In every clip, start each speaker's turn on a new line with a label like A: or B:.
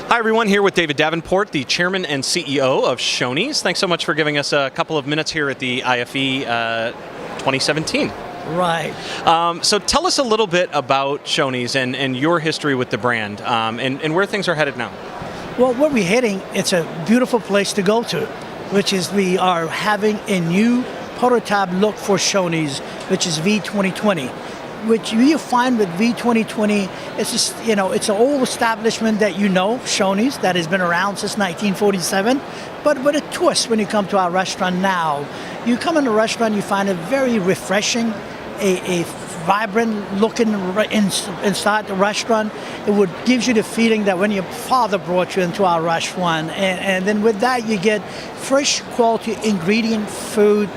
A: Hi everyone, here with David Davenport, the Chairman and CEO of Shoney's. Thanks so much for giving us a couple of minutes here at the IFE 2017.
B: Right.
A: So tell us a little bit about Shoney's and your history with the brand and where things are headed now.
B: Well, where we're heading, it's a beautiful place to go to, which is we are having a new prototype look for Shoney's, which is V2020. Which you find with V2020, it's just, it's an old establishment that Shoney's, that has been around since 1947, but with a twist when you come to our restaurant now. You come in the restaurant, you find it very refreshing, a vibrant looking inside the restaurant. It gives you the feeling that when your father brought you into our restaurant, and then with that you get fresh quality ingredient food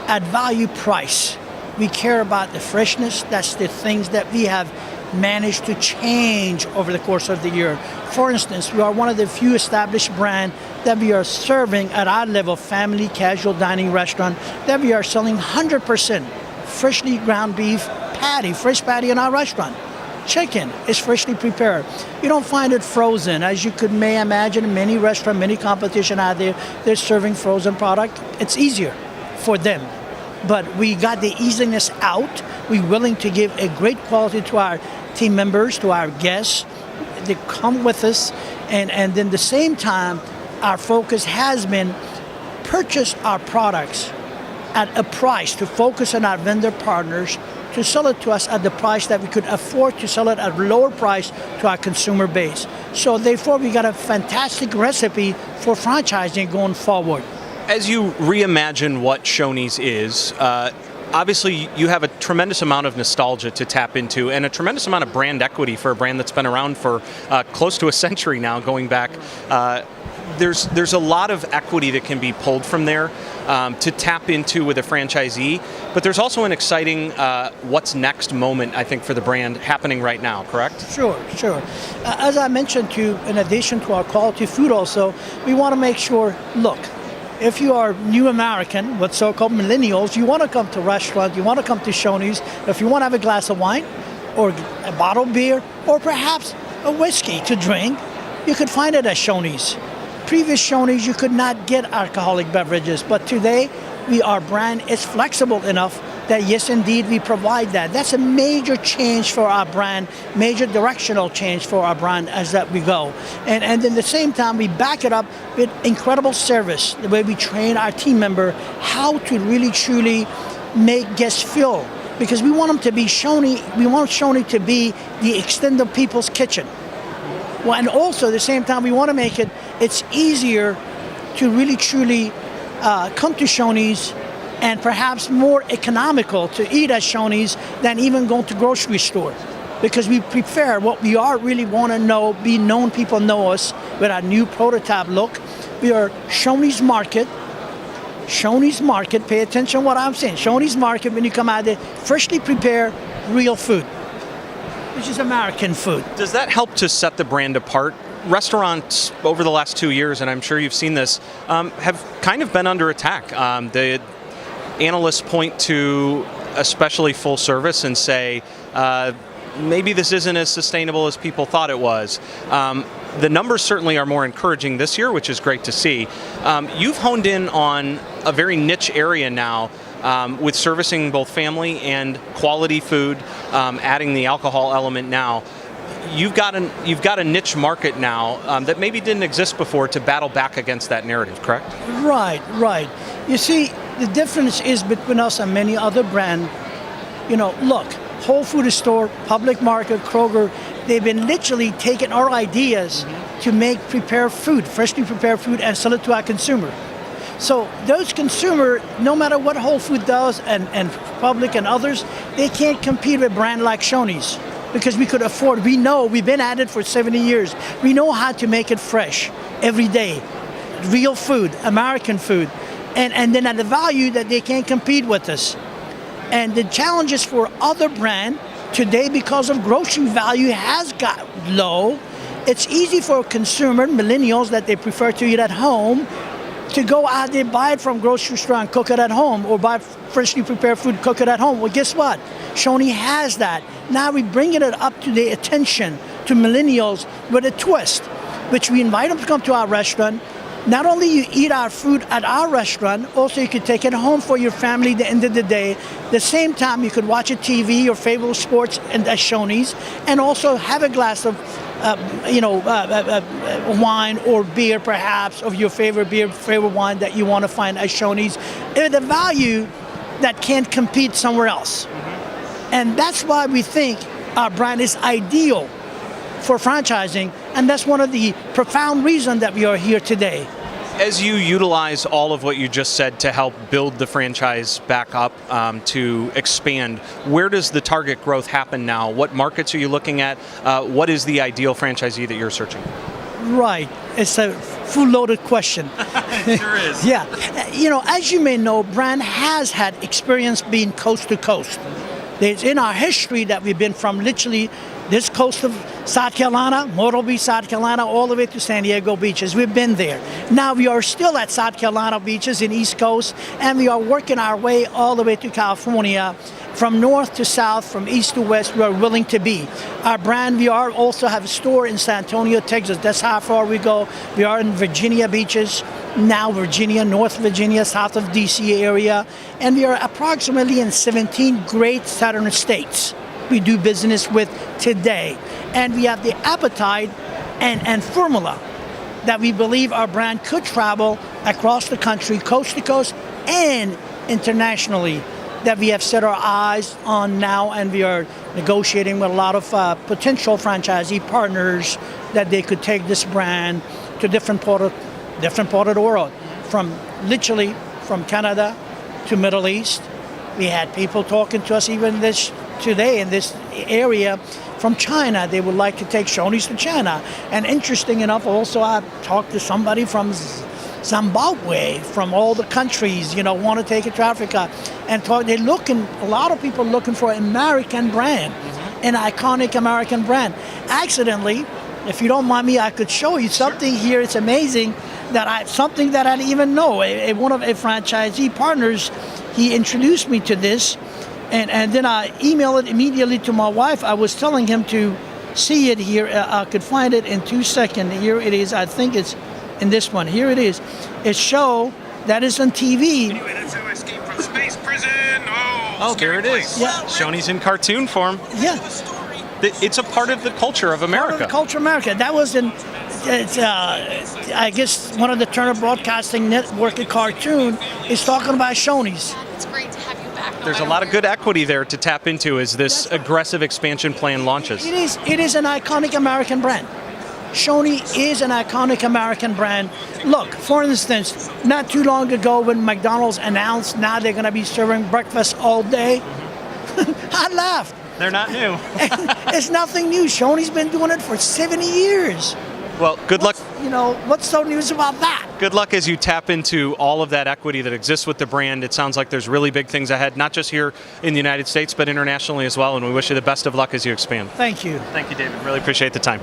B: at value price. We care about the freshness. That's the things that we have managed to change over the course of the year. For instance, we are one of the few established brands that we are serving at our level, family casual dining restaurant, that we are selling 100% freshly ground beef patty, fresh patty in our restaurant. Chicken is freshly prepared. You don't find it frozen. As you may imagine, many restaurants, many competition out there, they're serving frozen product. It's easier for them. But we got the easiness out. We're willing to give a great quality to our team members, to our guests. They come with us. And then at the same time, our focus has been purchase our products at a price, to focus on our vendor partners, to sell it to us at the price that we could afford to sell it at a lower price to our consumer base. So therefore, we got a fantastic recipe for franchising going forward.
A: As you reimagine what Shoney's is, obviously you have a tremendous amount of nostalgia to tap into and a tremendous amount of brand equity for a brand that's been around for close to a century now, going back. There's a lot of equity that can be pulled from there to tap into with a franchisee, but there's also an exciting what's next moment, I think, for the brand happening right now, correct?
B: Sure. As I mentioned to you, in addition to our quality food also, we want to make sure, look, if you are new American, what so-called millennials, you want to come to a restaurant, you want to come to Shoney's. If you want to have a glass of wine or a bottle of beer or perhaps a whiskey to drink, you could find it at Shoney's. Previous Shoney's, you could not get alcoholic beverages, but today our brand is flexible enough that yes, indeed, we provide that. That's a major change for our brand, major directional change for our brand as that we go. And then at the same time, we back it up with incredible service, the way we train our team member how to really, truly make guests feel. Because we want them to be Shoney, we want Shoney to be the extended people's kitchen. Well, and also at the same time, we want to make it's easier to really, truly come to Shoney's, and perhaps more economical to eat at Shoney's than even going to grocery store. Because we prefer what we really want to know, be known, people know us with our new prototype look. We are Shoney's Market. Shoney's Market, pay attention to what I'm saying. Shoney's Market, when you come out there, freshly prepared, real food, which is American food.
A: Does that help to set the brand apart? Restaurants over the last 2 years, and I'm sure you've seen this, have kind of been under attack. The analysts point to especially full service and say, maybe this isn't as sustainable as people thought it was. The numbers certainly are more encouraging this year, which is great to see. You've honed in on a very niche area now with servicing both family and quality food, adding the alcohol element now. You've got a niche market now that maybe didn't exist before to battle back against that narrative, correct?
B: Right. You see, the difference is between us and many other brands. Look, Whole Food Store, Public Market, Kroger, they've been literally taking our ideas to make freshly prepared food, and sell it to our consumer. So those consumers, no matter what Whole Food does and Public and others, they can't compete with a brand like Shoney's. Because we could afford, we know, we've been at it for 70 years. We know how to make it fresh every day. Real food, American food. And then at a value that they can't compete with us. And the challenges for other brands today, because of grocery value has got low, it's easy for a consumer, millennials, that they prefer to eat at home, to go out there, buy it from grocery store and cook it at home, or buy freshly prepared food, cook it at home. Well, guess what? Shoney has that. Now we're bringing it up to the attention to millennials with a twist, which we invite them to come to our restaurant. Not only you eat our food at our restaurant, also you could take it home for your family at the end of the day. The same time, you could watch a TV, your favorite sports at Shoney's, and also have a glass of wine or beer, perhaps, of your favorite beer, favorite wine that you want to find at Shoney's, at a value that can't compete somewhere else. And that's why we think our brand is ideal for franchising, and that's one of the profound reasons that we are here today.
A: As you utilize all of what you just said to help build the franchise back up, to expand, where does the target growth happen now? What markets are you looking at? What is the ideal franchisee that you're searching?
B: Right. It's a full-loaded question.
A: It sure is.
B: Yeah. As you may know, brand has had experience being coast to coast. It's in our history that we've been from literally this coast of South Carolina, Myrtle Beach, South Carolina, all the way to San Diego beaches. We've been there. Now we are still at South Carolina beaches in East Coast, and we are working our way all the way to California. From north to south, from east to west, we are willing to be. Our brand, we also have a store in San Antonio, Texas. That's how far we go. We are in Virginia beaches, now Virginia, North Virginia, south of DC area, and we are approximately in 17 great southern states we do business with today. And we have the appetite and formula that we believe our brand could travel across the country, coast to coast, and internationally, that we have set our eyes on now, and we are negotiating with a lot of potential franchisee partners that they could take this brand to different part of the world, from literally from Canada to Middle East. We had people talking to us even today in this area from China. They would like to take Shoney's to China. And interesting enough, also I talked to somebody from Zimbabwe, from all the countries, want to take it to Africa and talk. A lot of people looking for an American brand, an iconic American brand. Accidentally, if you don't mind me, I could show you something here. It's amazing something that I didn't even know. One of a franchisee partners, he introduced me to this, and then I emailed it immediately to my wife. I was telling him to see it here. I could find it in 2 seconds. Here it is. I think it's in this one. Here it is. It show that is on TV.
C: Anyway, that's how I escaped from space prison.
A: Oh, there it is.
B: Yeah.
A: Shoney's in cartoon form.
B: Yeah.
A: It's a part of the culture of America.
B: Part of the culture of America. That was I guess one of the Turner Broadcasting Network cartoon is talking about Shoney's.
D: It's great to have you back.
A: There's a lot of good equity there to tap into as this aggressive expansion plan launches.
B: It is an iconic American brand. Shoney is an iconic American brand. Look, for instance, not too long ago when McDonald's announced now they're going to be serving breakfast all day, I laughed.
A: They're not new.
B: It's nothing new. Shoney's been doing it for 70 years.
A: Well, good luck.
B: What's so news about that?
A: Good luck as you tap into all of that equity that exists with the brand. It sounds like there's really big things ahead, not just here in the United States, but internationally as well. And we wish you the best of luck as you expand.
B: Thank you.
A: Thank you, David. Really appreciate the time.